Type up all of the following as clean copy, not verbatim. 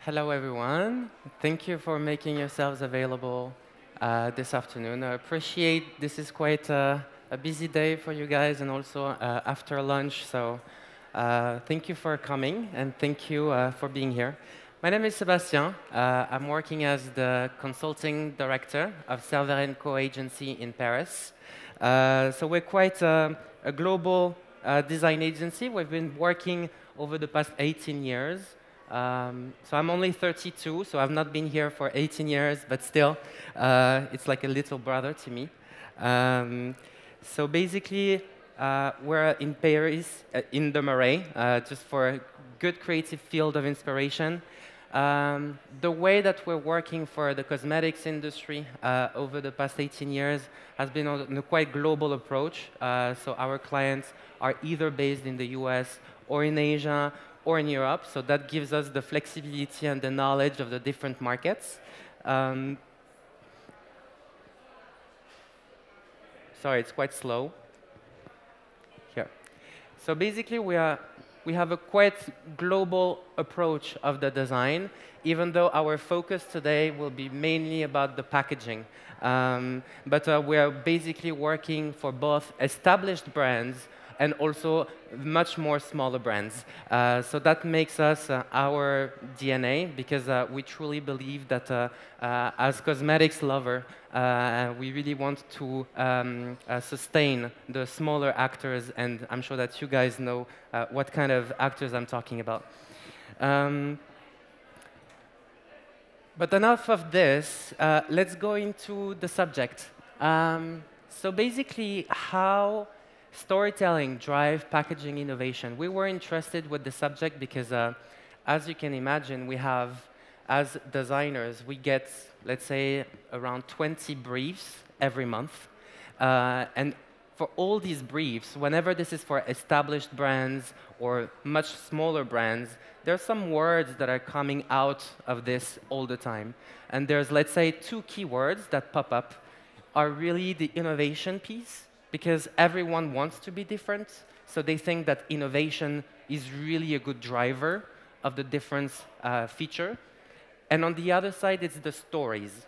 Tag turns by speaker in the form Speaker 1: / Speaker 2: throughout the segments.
Speaker 1: Hello, everyone. Thank you for making yourselves available this afternoon. I appreciate this is quite a busy day for you guys and also after lunch. So thank you for coming and thank you for being here. My name is Sebastien. I'm working as the consulting director of Server & Co agency in Paris. So we're quite a global design agency. We've been working over the past 18 years. So I'm only 32, so I've not been here for 18 years, but still, it's like a little brother to me. So basically, we're in Paris, in the Marais, just for a good creative field of inspiration. The way that we're working for the cosmetics industry over the past 18 years has been on a quite global approach. So our clients are either based in the US or in Asia or in Europe, so that gives us the flexibility and the knowledge of the different markets. Sorry, it's quite slow. Here. So basically, we have a quite global approach of the design, even though our focus today will be mainly about the packaging. But we are basically working for both established brands and also much more smaller brands. So that makes us our DNA, because we truly believe that as cosmetics lover, we really want to sustain the smaller actors, and I'm sure that you guys know what kind of actors I'm talking about. But enough of this. Let's go into the subject. So basically, how storytelling drives packaging innovation. We were interested with the subject because, as you can imagine, we have, as designers, we get, let's say, around 20 briefs every month. And for all these briefs, whenever this is for established brands or much smaller brands, there are some words that are coming out of this all the time. And there's, let's say, two keywords that pop up are really the innovation piece, because everyone wants to be different, so they think that innovation is really a good driver of the difference feature. And on the other side, it's the stories.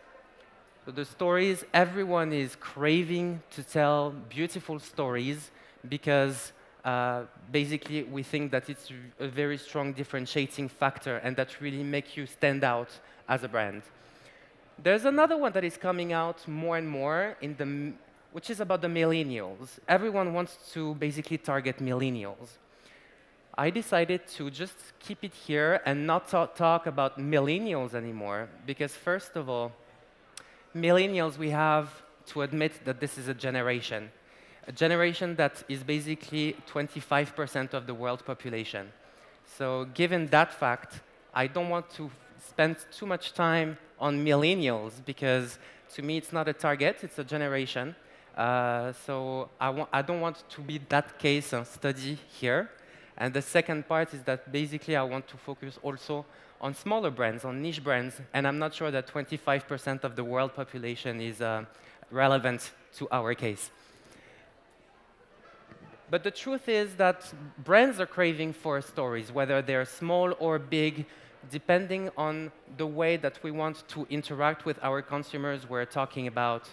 Speaker 1: So the stories, everyone is craving to tell beautiful stories because basically we think that it's a very strong differentiating factor and that really make you stand out as a brand. There's another one that is coming out more and more, which is about the millennials. Everyone wants to basically target millennials. I decided to just keep it here and not talk about millennials anymore, because first of all, millennials, we have to admit that this is a generation that is basically 25% of the world population. So given that fact, I don't want to spend too much time on millennials, because to me it's not a target, it's a generation. So I don't want to be that case study here. And the second part is that basically I want to focus also on smaller brands, on niche brands, and I'm not sure that 25% of the world population is relevant to our case. But the truth is that brands are craving for stories, whether they're small or big, depending on the way that we want to interact with our consumers. We're talking about,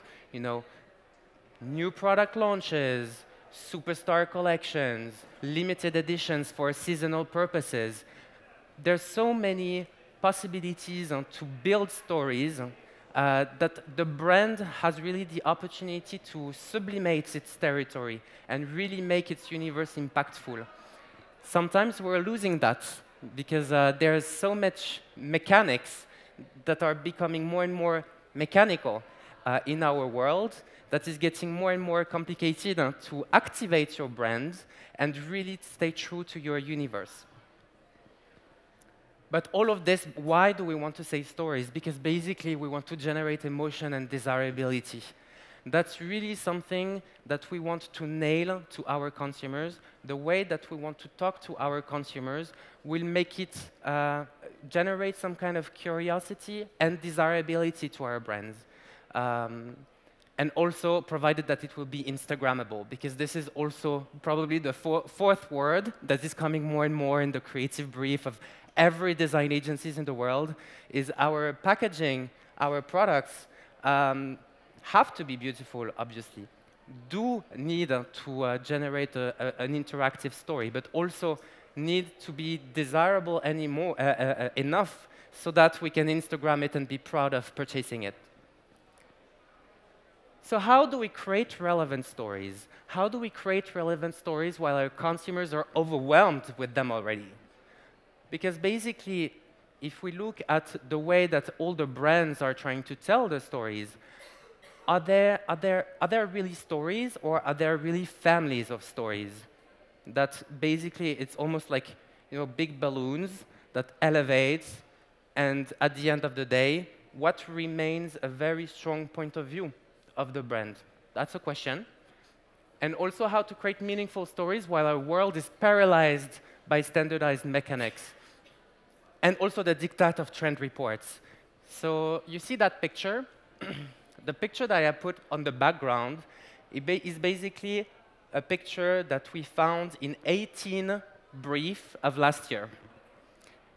Speaker 1: new product launches, superstar collections, limited editions for seasonal purposes. There's so many possibilities to build stories that the brand has really the opportunity to sublimate its territory and really make its universe impactful. Sometimes we're losing that because there's so much mechanics that are becoming more and more mechanical in our world, that is getting more and more complicated to activate your brand and really stay true to your universe. But all of this, why do we want to say stories? Because basically we want to generate emotion and desirability. That's really something that we want to nail to our consumers. The way that we want to talk to our consumers will make it generate some kind of curiosity and desirability to our brands. And also, provided that it will be Instagrammable, because this is also probably the fourth word that is coming more and more in the creative brief of every design agencies in the world, is our packaging, our products have to be beautiful, obviously, do need to generate an interactive story, but also need to be desirable enough so that we can Instagram it and be proud of purchasing it. So how do we create relevant stories? How do we create relevant stories while our consumers are overwhelmed with them already? Because basically, if we look at the way that all the brands are trying to tell the stories, are there really stories, or are there really families of stories? That basically, it's almost like big balloons that elevate, and at the end of the day, what remains a very strong point of view of the brand? That's a question. And also how to create meaningful stories while our world is paralyzed by standardized mechanics. And also the diktat of trend reports. So you see that picture? The picture that I put on the background is basically a picture that we found in 18 brief of last year.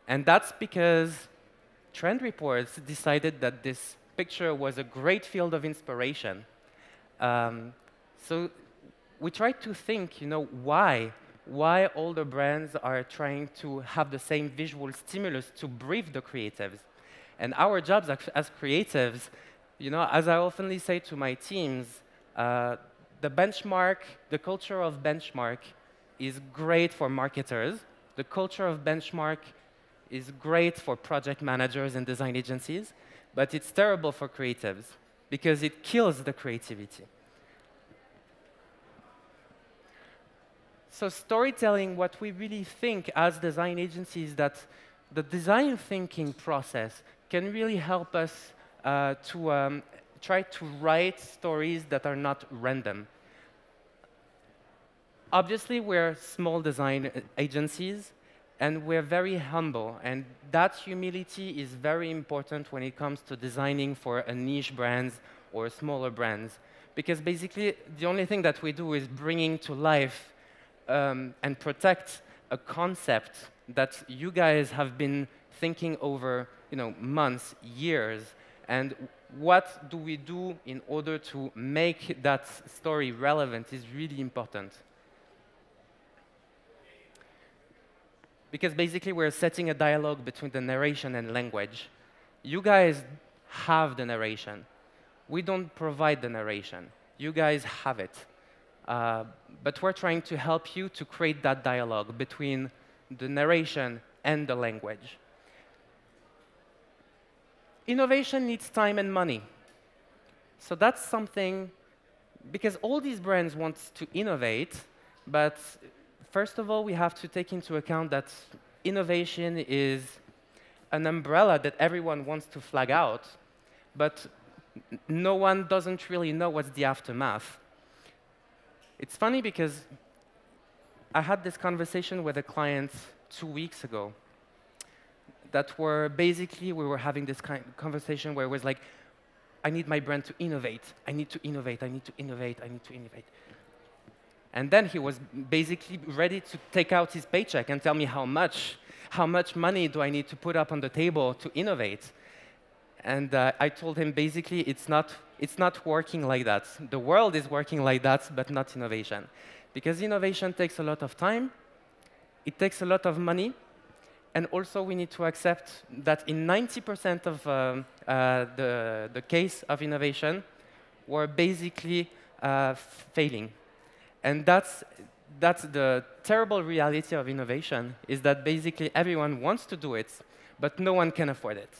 Speaker 1: And that's because trend reports decided that this picture was a great field of inspiration. So we tried to think, why all the brands are trying to have the same visual stimulus to brief the creatives. And our jobs as creatives, as I often say to my teams, the culture of benchmark is great for marketers. The culture of benchmark is great for project managers and design agencies. But it's terrible for creatives, because it kills the creativity. So storytelling, what we really think as design agencies, that the design thinking process can really help us to try to write stories that are not random. Obviously, we're small design agencies, and we're very humble, and that humility is very important when it comes to designing for a niche brands or smaller brands. Because basically, the only thing that we do is bringing to life and protect a concept that you guys have been thinking over months, years. And what do we do in order to make that story relevant is really important. Because basically, we're setting a dialogue between the narration and language. You guys have the narration. We don't provide the narration. You guys have it. But we're trying to help you to create that dialogue between the narration and the language. Innovation needs time and money. So that's something, because all these brands want to innovate, but first of all, we have to take into account that innovation is an umbrella that everyone wants to flag out, but no one doesn't really know what's the aftermath. It's funny because I had this conversation with a client 2 weeks ago that were basically, we were having this kind of conversation where it was like, I need my brand to innovate. I need to innovate. I need to innovate. I need to innovate. And then he was basically ready to take out his paycheck and tell me how much money do I need to put up on the table to innovate. And I told him basically it's not working like that. The world is working like that, but not innovation. Because innovation takes a lot of time, it takes a lot of money, and also we need to accept that in 90% of the case of innovation, we're basically failing. And that's the terrible reality of innovation, is that basically everyone wants to do it, but no one can afford it.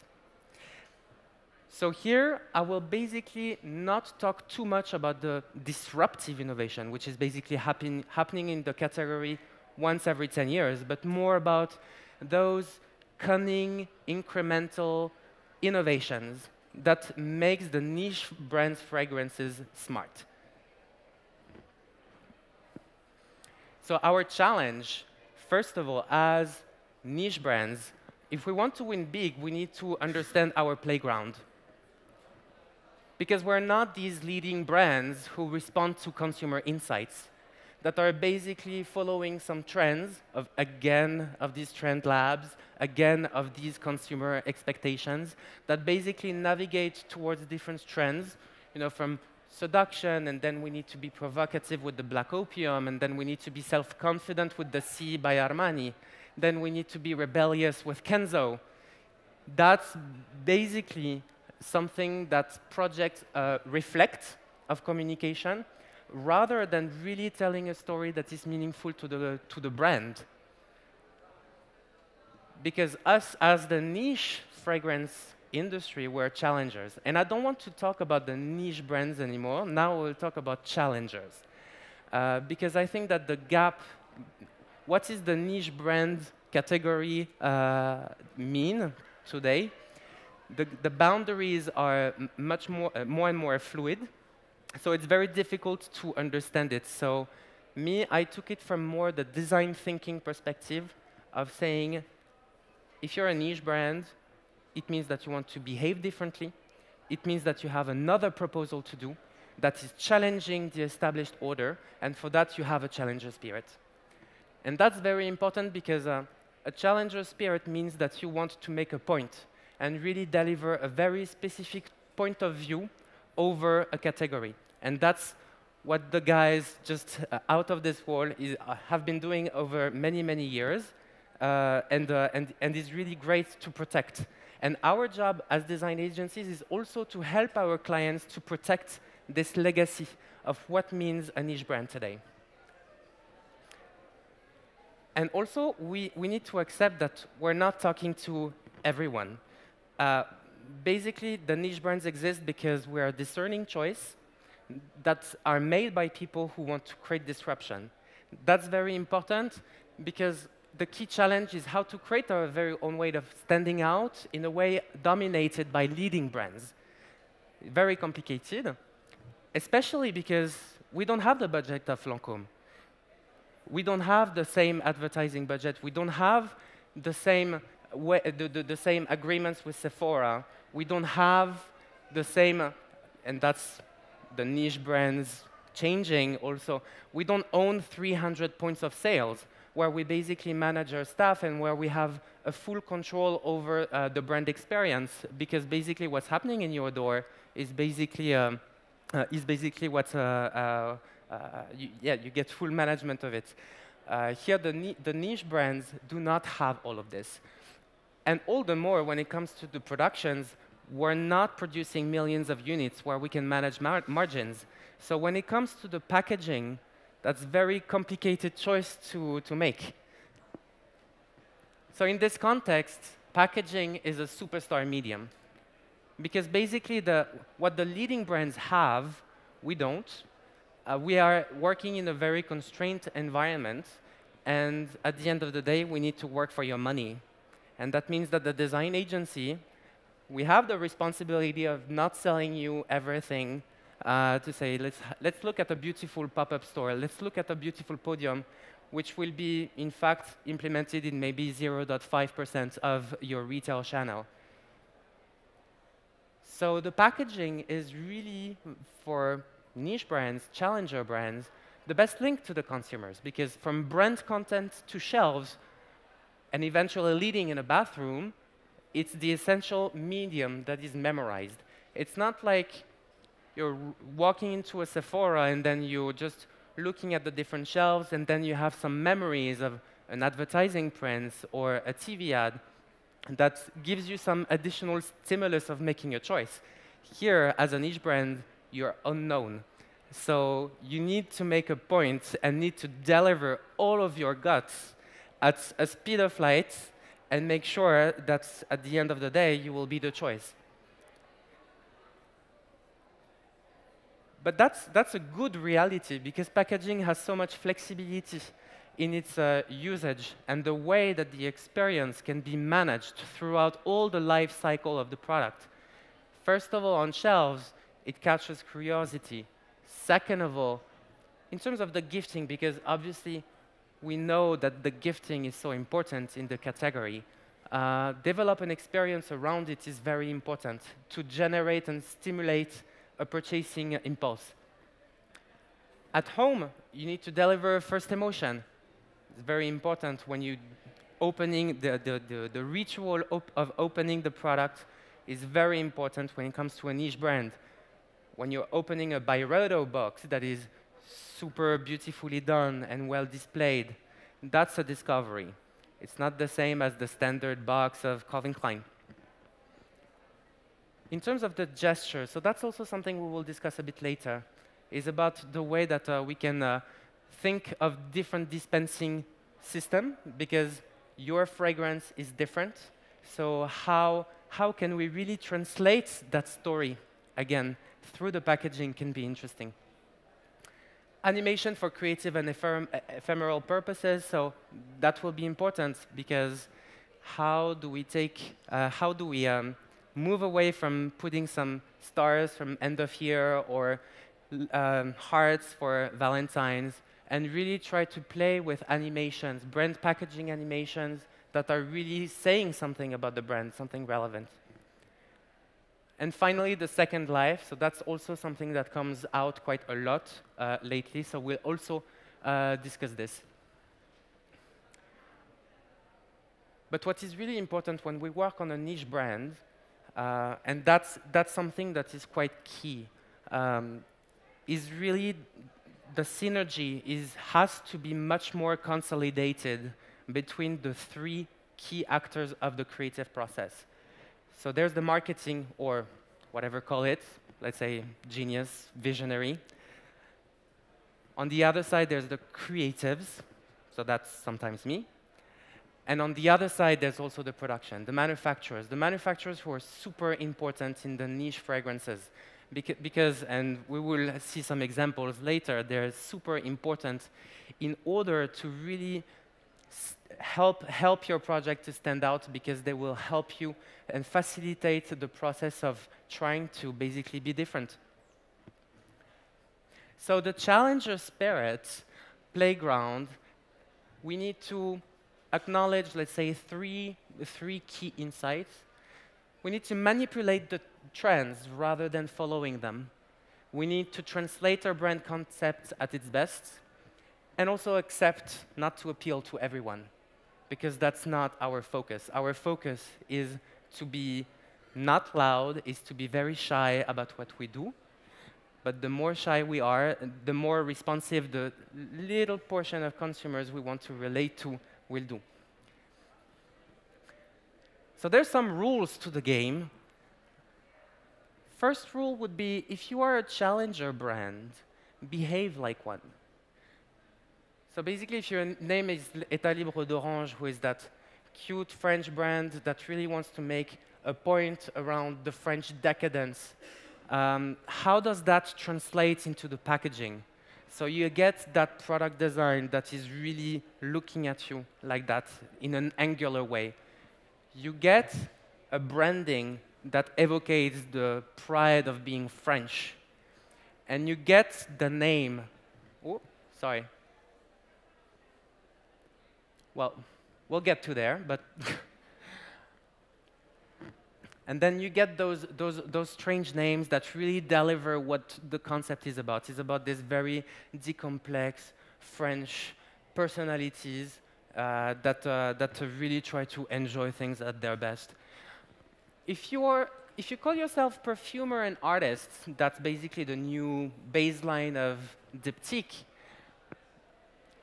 Speaker 1: So here, I will basically not talk too much about the disruptive innovation, which is basically happening in the category once every 10 years, but more about those cunning, incremental innovations that makes the niche brand's fragrances smart. So our challenge, first of all, as niche brands, if we want to win big, we need to understand our playground. Because we're not these leading brands who respond to consumer insights that are basically following some trends of these trend labs, again, of these consumer expectations, that basically navigate towards different trends, from seduction, and then we need to be provocative with the Black Opium, and then we need to be self-confident with the C by Armani, then we need to be rebellious with Kenzo. That's basically something that projects reflect of communication, rather than really telling a story that is meaningful to the brand. Because us, as the niche fragrance industry, we're challengers. And I don't want to talk about the niche brands anymore. Now we'll talk about challengers. Because I think that the gap, what is the niche brand category mean today? The boundaries are much more and more fluid. So it's very difficult to understand it. So I took it from more the design thinking perspective of saying, if you're a niche brand, it means that you want to behave differently. It means that you have another proposal to do that is challenging the established order, and for that you have a challenger spirit. And that's very important because a challenger spirit means that you want to make a point and really deliver a very specific point of view over a category. And that's what the guys just out of this wall have been doing over many, many years, and is really great to protect. And our job as design agencies is also to help our clients to protect this legacy of what means a niche brand today. And also, we need to accept that we're not talking to everyone. Basically, the niche brands exist because we are a discerning choice that are made by people who want to create disruption. That's very important because the key challenge is how to create our very own way of standing out in a way dominated by leading brands. Very complicated, especially because we don't have the budget of Lancôme. We don't have the same advertising budget. We don't have the same the same agreements with Sephora. We don't have the same, and that's the niche brands changing also. We don't own 300 points of sales where we basically manage our staff and where we have a full control over the brand experience, because basically what's happening in your door is basically what you get full management of it. Here, the niche brands do not have all of this. And all the more when it comes to the productions, we're not producing millions of units where we can manage margins. So when it comes to the packaging, that's a very complicated choice to make. So in this context, packaging is a superstar medium. Because basically, what the leading brands have, we don't. We are working in a very constrained environment. And at the end of the day, we need to work for your money. And that means that the design agency, we have the responsibility of not selling you everything to say, let's look at a beautiful pop-up store. Let's look at a beautiful podium, which will be, in fact, implemented in maybe 0.5% of your retail channel. So the packaging is really, for niche brands, challenger brands, the best link to the consumers. Because from brand content to shelves, and eventually leading in a bathroom, it's the essential medium that is memorized. It's not like you're walking into a Sephora and then you're just looking at the different shelves and then you have some memories of an advertising print or a TV ad that gives you some additional stimulus of making a choice. Here, as a niche brand, you're unknown. So you need to make a point and need to deliver all of your guts at a speed of light and make sure that at the end of the day, you will be the choice. But that's a good reality because packaging has so much flexibility in its usage and the way that the experience can be managed throughout all the life cycle of the product. First of all, on shelves, it catches curiosity. Second of all, in terms of the gifting, because obviously we know that the gifting is so important in the category. Develop an experience around it is very important to generate and stimulate a purchasing impulse. At home, you need to deliver first emotion. It's very important when you opening the ritual of opening the product is very important when it comes to a niche brand. When you're opening a Byredo box that is super beautifully done and well displayed, that's a discovery. It's not the same as the standard box of Calvin Klein. In terms of the gesture, so that's also something we will discuss a bit later, is about the way that we can think of different dispensing system, because your fragrance is different. So how can we really translate that story, again, through the packaging can be interesting. Animation for creative and ephemeral purposes, so that will be important, because how do we move away from putting some stars from end of year or hearts for Valentine's, and really try to play with animations, brand packaging animations that are really saying something about the brand, something relevant. And finally, the second life. So that's also something that comes out quite a lot lately. So we'll also discuss this. But what is really important when we work on a niche brand, and that's something that is quite key, is really the synergy has to be much more consolidated between the three key actors of the creative process. So there's the marketing, or whatever call it, let's say genius, visionary. On the other side, there's the creatives, so that's sometimes me. And on the other side, there's also the production, the manufacturers who are super important in the niche fragrances. Because, and we will see some examples later, they're super important in order to really help your project to stand out, because they will help you and facilitate the process of trying to basically be different. So the challenger spirit playground, we need to acknowledge, let's say, three key insights. We need to manipulate the trends rather than following them. We need to translate our brand concept at its best, and also accept not to appeal to everyone, because that's not our focus. Our focus is to be not loud, is to be very shy about what we do. But the more shy we are, the more responsive the little portion of consumers we want to relate to will do. So there's some rules to the game. First rule would be, if you are a challenger brand, behave like one. So basically, if your name is État Libre d'Orange, who is that cute French brand that really wants to make a point around the French decadence, how does that translate into the packaging? So you get that product design that is really looking at you like that in an angular way. You get a branding that evocates the pride of being French. And you get the name. Oh, sorry. Well, we'll get to there, but and then you get those strange names that really deliver what the concept is about. It's about this very decomplex French personalities that really try to enjoy things at their best. If you call yourself perfumer and artist, that's basically the new baseline of diptyque.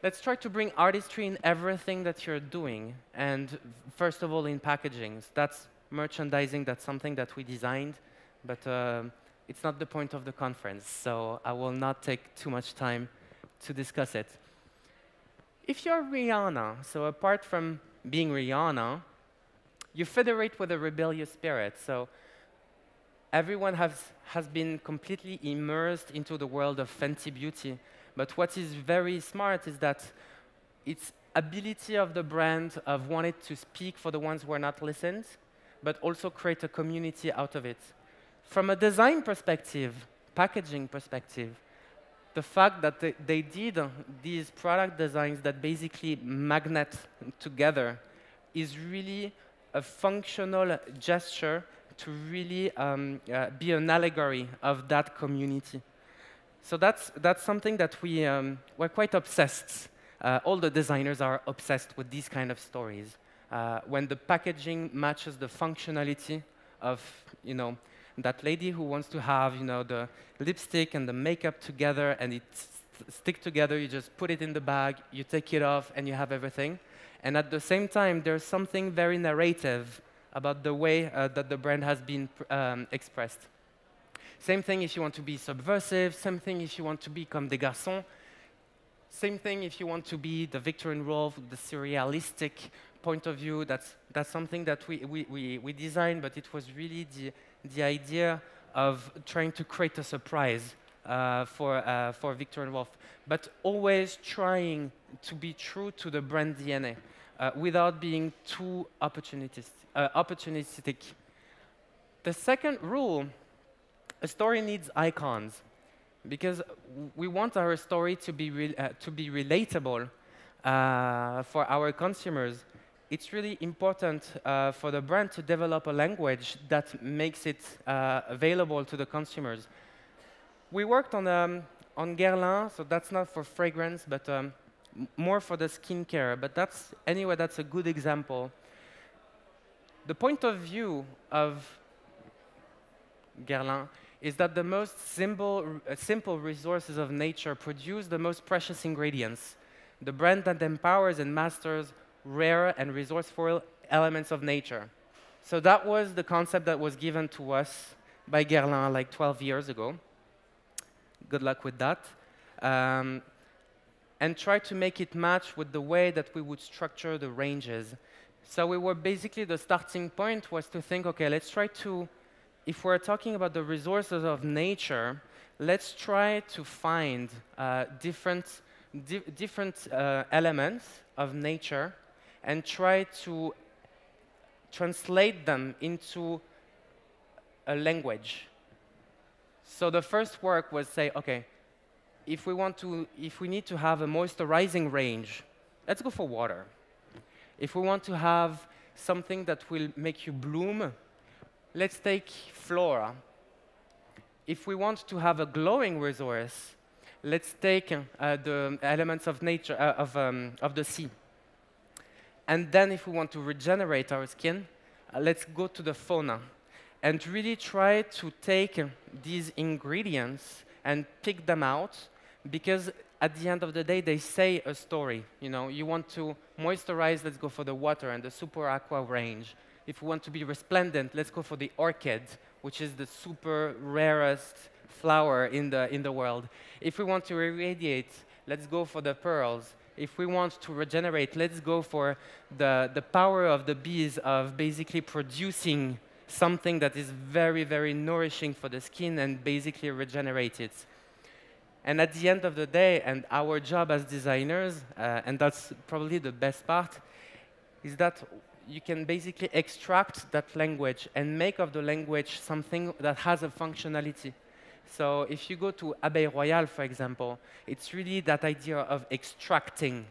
Speaker 1: Let's try to bring artistry in everything that you're doing, and first of all in packaging. That's merchandising, that's something that we designed, but it's not the point of the conference, so I will not take too much time to discuss it. If you're Rihanna, so apart from being Rihanna, you federate with a rebellious spirit. So everyone has been completely immersed into the world of Fenty Beauty. But what is very smart is that its ability of the brand of wanting to speak for the ones who are not listened, but also create a community out of it. From a design perspective, packaging perspective, the fact that they did these product designs that basically magnet together is really a functional gesture to really be an allegory of that community. So that's something that we're quite obsessed. All the designers are obsessed with these kind of stories. When the packaging matches the functionality of, that lady who wants to have, the lipstick and the makeup together, and it stick together. You just put it in the bag, you take it off, and you have everything. And at the same time, there's something very narrative about the way that the brand has been expressed. Same thing if you want to be subversive. Same thing if you want to be comme des garçons. Same thing if you want to be the Victor and Rolf, the surrealistic point of view. That's something that we designed, but it was really the idea of trying to create a surprise for Victor and Rolf, but always trying to be true to the brand DNA without being too opportunistic. The second rule, a story needs icons, because we want our story to be relatable for our consumers. It's really important for the brand to develop a language that makes it available to the consumers. We worked on Guerlain, so that's not for fragrance, but more for the skincare. But that's a good example. The point of view of Guerlain is that the most simple resources of nature produce the most precious ingredients. The brand that empowers and masters rare and resourceful elements of nature. So that was the concept that was given to us by Guerlain like 12 years ago. Good luck with that. And try to make it match with the way that we would structure the ranges. So we were basically, the starting point was to think, okay, let's try to, if we're talking about the resources of nature, let's try to find different elements of nature and try to translate them into a language. So the first work was say, okay, if we need to have a moisturizing range, let's go for water. If we want to have something that will make you bloom, let's take flora. If we want to have a glowing resource, let's take the elements of nature, of the sea. And then if we want to regenerate our skin, let's go to the fauna and really try to take these ingredients and pick them out, because at the end of the day, they say a story. You want to moisturize, let's go for the water and the super aqua range. If we want to be resplendent, let's go for the orchid, which is the super rarest flower in the world. If we want to irradiate, let's go for the pearls. If we want to regenerate, let's go for the power of the bees of basically producing something that is very, very nourishing for the skin and basically regenerate it. And at the end of the day, and our job as designers, and that's probably the best part, is that you can basically extract that language and make of the language something that has a functionality. So if you go to Abeille Royale, for example, it's really that idea of extracting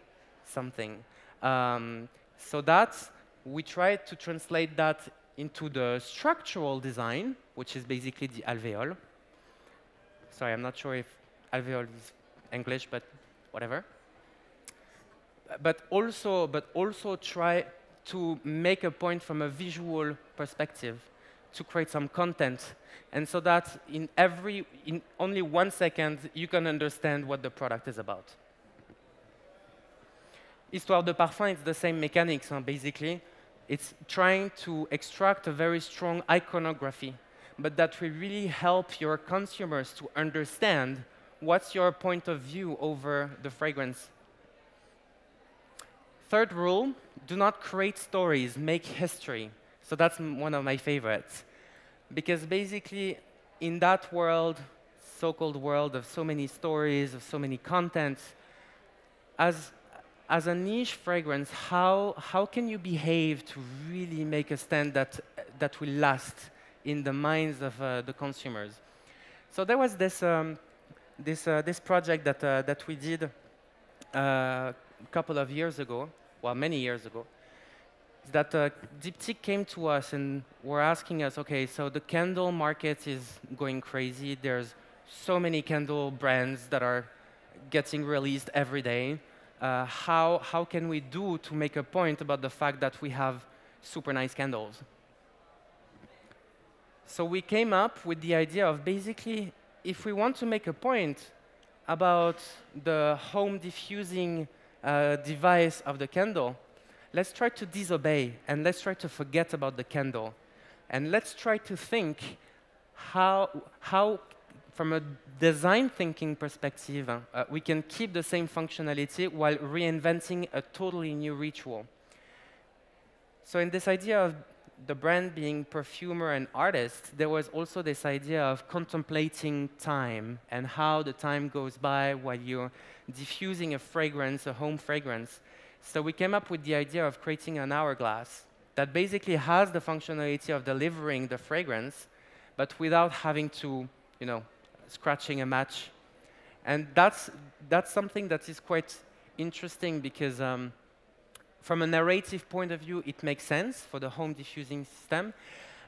Speaker 1: something. So that we try to translate that into the structural design, which is basically the alveole. Sorry, I'm not sure if alveole is English, but whatever. But also try to make a point from a visual perspective, to create some content, and so that in only 1 second, you can understand what the product is about. Histoire de Parfum, it's the same mechanics, basically. It's trying to extract a very strong iconography, but that will really help your consumers to understand what's your point of view over the fragrance. Third rule, do not create stories, make history. So that's one of my favorites. Because basically, in that world, so-called world of so many stories, of so many contents, as a niche fragrance, how can you behave to really make a stand that will last in the minds of the consumers? So there was this project that we did a couple of years ago, well, many years ago. is that Diptyque came to us and were asking us, okay, so the candle market is going crazy. There's so many candle brands that are getting released every day. How can we do to make a point about the fact that we have super nice candles? So we came up with the idea of basically, if we want to make a point about the home diffusing device of the candle, let's try to disobey and let's try to forget about the candle. And let's try to think how from a design thinking perspective, we can keep the same functionality while reinventing a totally new ritual. So in this idea of the brand being perfumer and artist, there was also this idea of contemplating time and how the time goes by while you're diffusing a fragrance, a home fragrance. So we came up with the idea of creating an hourglass that basically has the functionality of delivering the fragrance, but without having to, scratching a match. And that's something that is quite interesting because from a narrative point of view, it makes sense for the home diffusing system.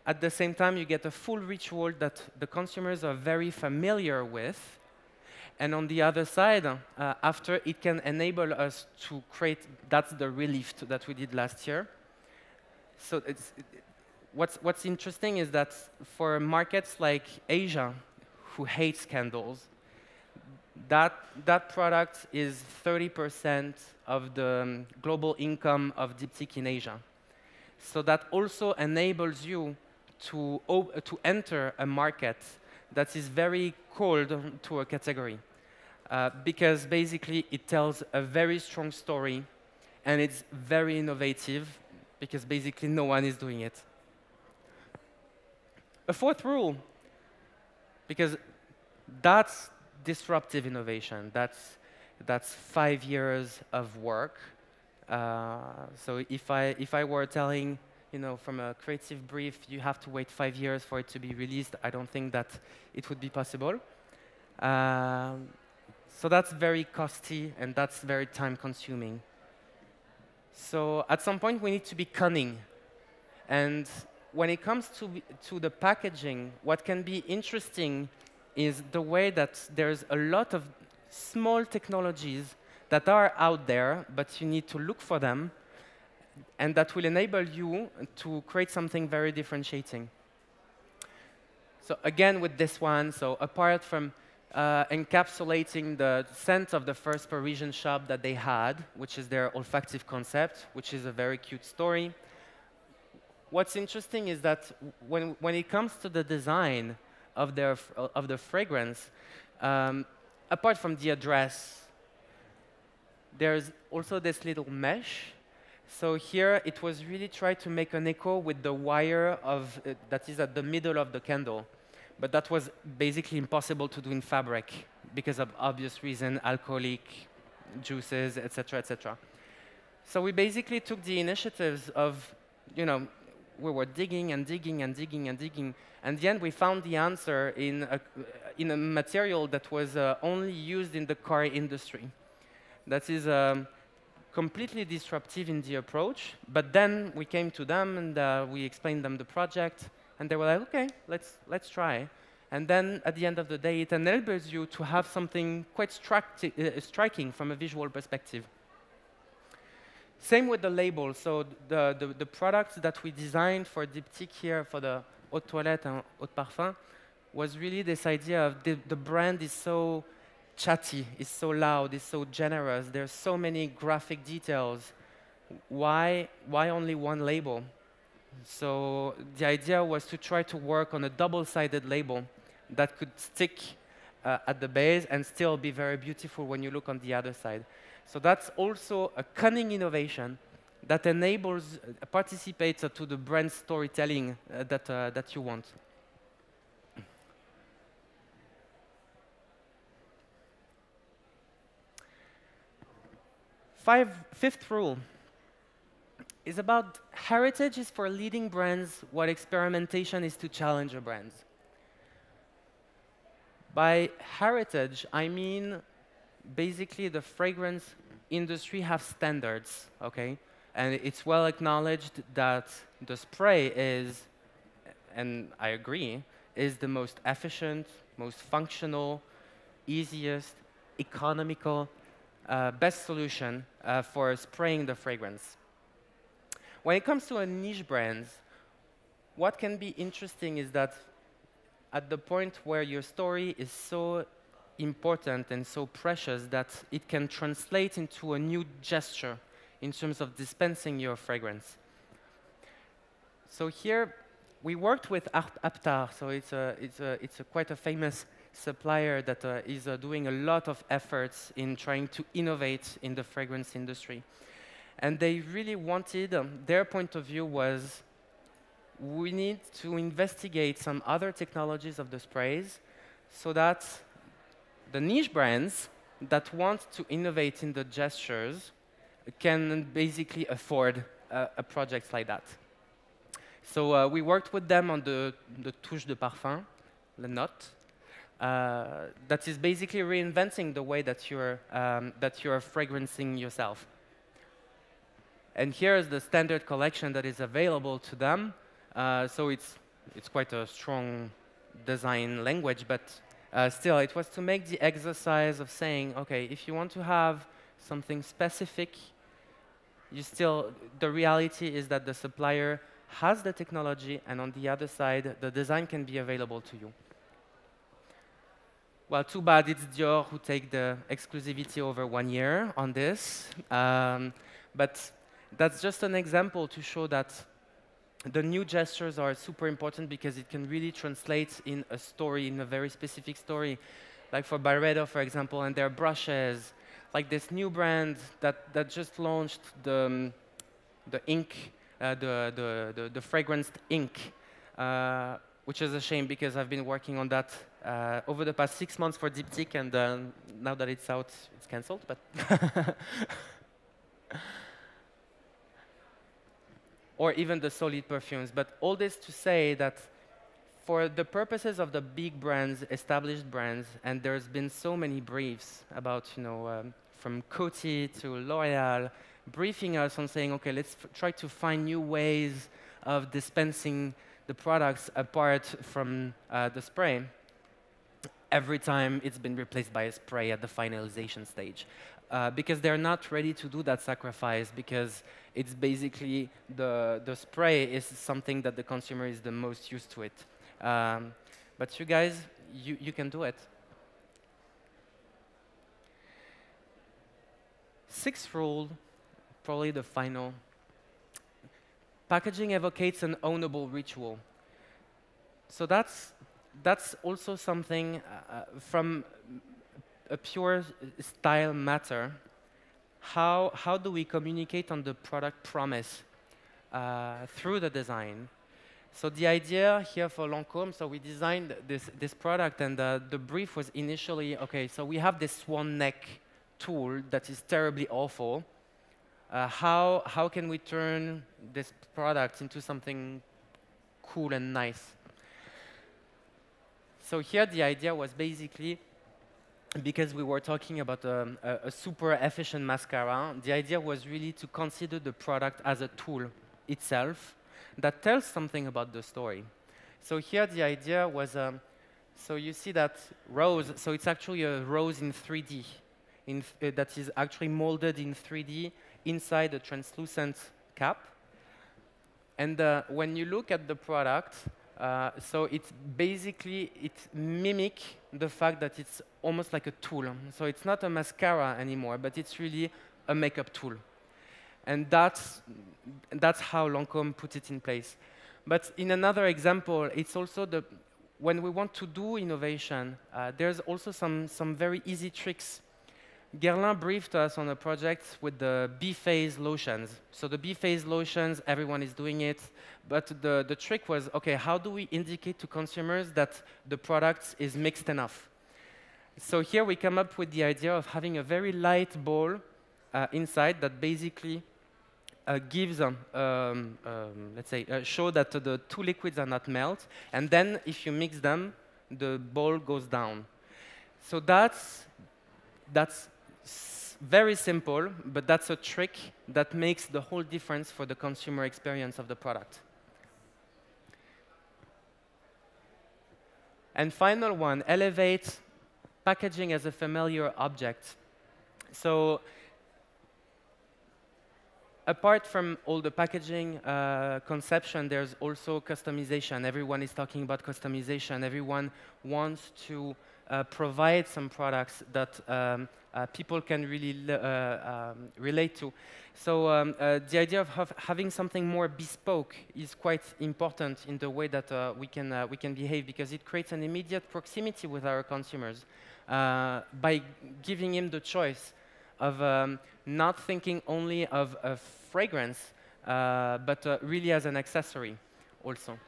Speaker 1: At the same time, you get a full ritual that the consumers are very familiar with. And on the other side, after it can enable us to create, that's the relift that we did last year. So what's interesting is that for markets like Asia, who hates candles, that product is 30% of the global income of Diptyque in Asia. So that also enables you to enter a market that is very cold to a category. Because basically it tells a very strong story and it's very innovative because basically no one is doing it. A fourth rule, because that's disruptive innovation. That's 5 years of work. So if I were telling, from a creative brief, you have to wait 5 years for it to be released, I don't think that it would be possible. So that's very costly and that's very time-consuming. So at some point, we need to be cunning. And when it comes to the packaging, what can be interesting is the way that there's a lot of small technologies that are out there, but you need to look for them, and that will enable you to create something very differentiating. So again, with this one, so apart from encapsulating the scent of the first Parisian shop that they had, which is their olfactive concept, which is a very cute story, what's interesting is that when it comes to the design of the fragrance, apart from the address, there's also this little mesh. So here, it was really tried to make an echo with the wire that is at the middle of the candle. But that was basically impossible to do in fabric because of obvious reason, alcoholic juices, et cetera, et cetera. So we basically took the initiatives of, we were digging and digging and digging and digging. And in the end, we found the answer in a material that was only used in the car industry. That is completely disruptive in the approach. But then we came to them and we explained them the project. And they were like, OK, let's try. And then at the end of the day, it enables you to have something quite striking from a visual perspective. Same with the label. So the products that we designed for Diptyque here, for the Eau de Toilette and Eau de Parfum, was really this idea of the brand is so chatty, is so loud, is so generous. There's so many graphic details. Why only one label? So the idea was to try to work on a double-sided label that could stick at the base and still be very beautiful when you look on the other side. So that's also a cunning innovation that enables, participates to the brand storytelling that you want. Fifth rule is about heritage is for leading brands what experimentation is to challenger brands. By heritage, I mean basically the fragrance industry have standards, okay? And it's well acknowledged that the spray is, and I agree, is the most efficient, most functional, easiest, economical, best solution for spraying the fragrance. When it comes to a niche brands, what can be interesting is that at the point where your story is so important and so precious that it can translate into a new gesture in terms of dispensing your fragrance. So here, we worked with Aptar, so it's a quite a famous supplier that is doing a lot of efforts in trying to innovate in the fragrance industry. And they really wanted, their point of view was, we need to investigate some other technologies of the sprays so that the niche brands that want to innovate in the gestures can basically afford a project like that. So we worked with them on the touche de parfum, the note, that is basically reinventing the way that you're fragrancing yourself. And here is the standard collection that is available to them. So it's quite a strong design language, but still, it was to make the exercise of saying, okay, if you want to have something specific, the reality is that the supplier has the technology, and on the other side, the design can be available to you. Well, too bad it's Dior who take the exclusivity over 1 year on this. But that's just an example to show that the new gestures are super important because it can really translate in a story, in a very specific story. Like for Byredo, for example, and their brushes, like this new brand that just launched the ink, the fragranced ink, which is a shame because I've been working on that over the past 6 months for Diptyque, and now that it's out, it's cancelled. But or even the solid perfumes. But all this to say that for the purposes of the big brands, established brands, and there's been so many briefs about, from Coty to L'Oreal, briefing us on saying, okay, let's try to find new ways of dispensing the products apart from the spray. Every time it's been replaced by a spray at the finalization stage. Because they're not ready to do that sacrifice, because it's basically the spray is something that the consumer is the most used to it. But you guys, you can do it. Sixth rule, probably the final. Packaging evocates an ownable ritual. So that's also something from a pure style matter. How do we communicate on the product promise through the design? So the idea here for Lancôme, so we designed this product, and the brief was initially, okay, so we have this swan neck tool that is terribly awful. How can we turn this product into something cool and nice? So here the idea was basically, because we were talking about a super efficient mascara, the idea was really to consider the product as a tool itself that tells something about the story. So here the idea was, so you see that rose, so it's actually a rose in 3D, that is actually molded in 3D inside a translucent cap. And when you look at the product, so it's basically, it mimics the fact that it's almost like a tool. So it's not a mascara anymore, but it's really a makeup tool. And that's how Lancôme put it in place. But in another example, it's also when we want to do innovation, there's also some very easy tricks. Guerlain briefed us on a project with the B-phase lotions. So the B-phase lotions, everyone is doing it. But the trick was, okay, how do we indicate to consumers that the product is mixed enough? So here we come up with the idea of having a very light ball inside that basically gives, let's say, show that the two liquids are not melt. And then if you mix them, the ball goes down. So that's very simple, but that's a trick that makes the whole difference for the consumer experience of the product. And final one, elevate packaging as a familiar object. So apart from all the packaging conception, there's also customization. Everyone is talking about customization. Everyone wants to provide some products that people can really relate to. So the idea of having something more bespoke is quite important in the way that we can behave, because it creates an immediate proximity with our consumers by giving him the choice of not thinking only of a fragrance, but really as an accessory also.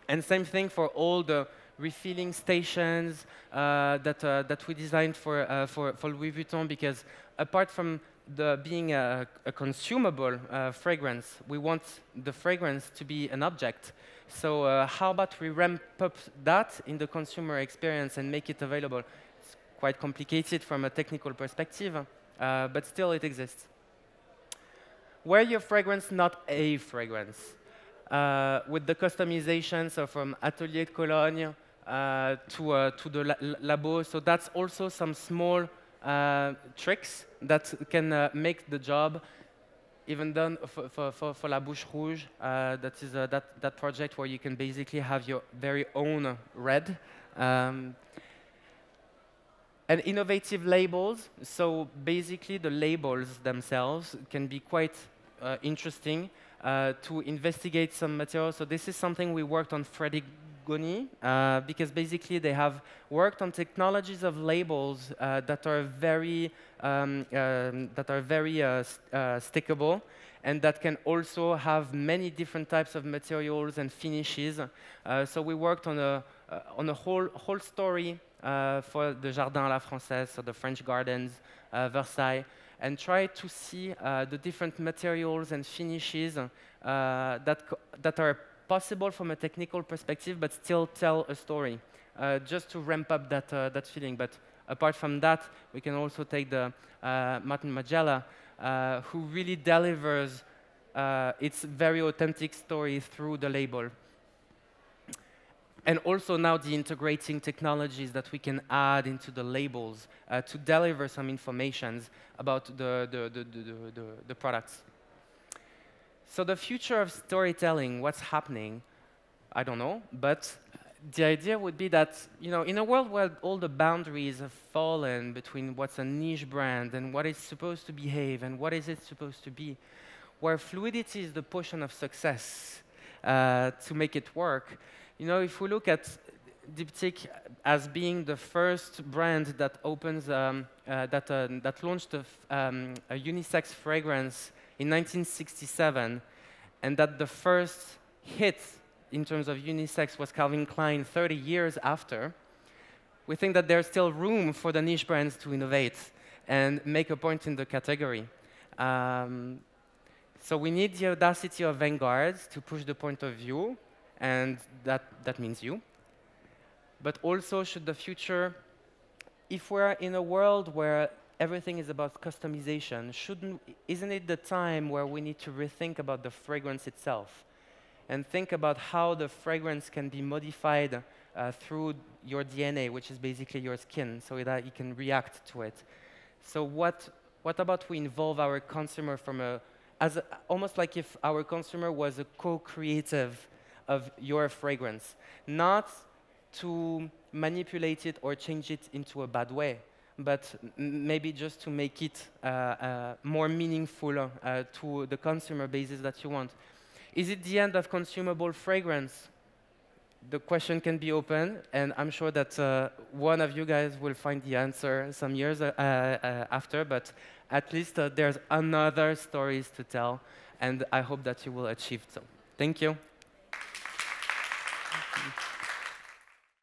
Speaker 1: And same thing for all the refilling stations that we designed for Louis Vuitton, because apart from being a consumable fragrance, we want the fragrance to be an object. So how about we ramp up that in the consumer experience and make it available? It's quite complicated from a technical perspective, but still it exists. Wear your fragrance, not a fragrance. With the customization, so from Atelier de Cologne to the labo, so that's also some small tricks that can make the job even done for La Bouche Rouge. That is that project where you can basically have your very own red. And innovative labels, so basically the labels themselves can be quite interesting to investigate some material. So this is something we worked on Freddy Goni, because basically they have worked on technologies of labels that are very stickable, and that can also have many different types of materials and finishes. So we worked on a whole story for the Jardin à la Française, so the French gardens, Versailles, and try to see the different materials and finishes that are possible from a technical perspective, but still tell a story, just to ramp up that feeling. But apart from that, we can also take the Martin Margiela, who really delivers its very authentic story through the label. And also now the integrating technologies that we can add into the labels to deliver some information about the products. So the future of storytelling, what's happening, I don't know, but the idea would be that, in a world where all the boundaries have fallen between what's a niche brand and what is supposed to behave and what is it supposed to be, where fluidity is the portion of success to make it work. If we look at Diptyque as being the first brand that opens that launched a unisex fragrance in 1967, and that the first hit in terms of unisex was Calvin Klein 30 years after, we think that there's still room for the niche brands to innovate and make a point in the category. So we need the audacity of vanguards to push the point of view, and that means you. But also, should the future, if we're in a world where everything is about customization, isn't it the time where we need to rethink about the fragrance itself and think about how the fragrance can be modified through your DNA, which is basically your skin, so that you can react to it? So what about we involve our consumer almost like if our consumer was a co-creative of your fragrance, not to manipulate it or change it into a bad way, but maybe just to make it more meaningful to the consumer basis that you want. Is it the end of consumable fragrance? The question can be open, and I'm sure that one of you guys will find the answer some years after, but at least there's another stories to tell, and I hope that you will achieve so. Thank you.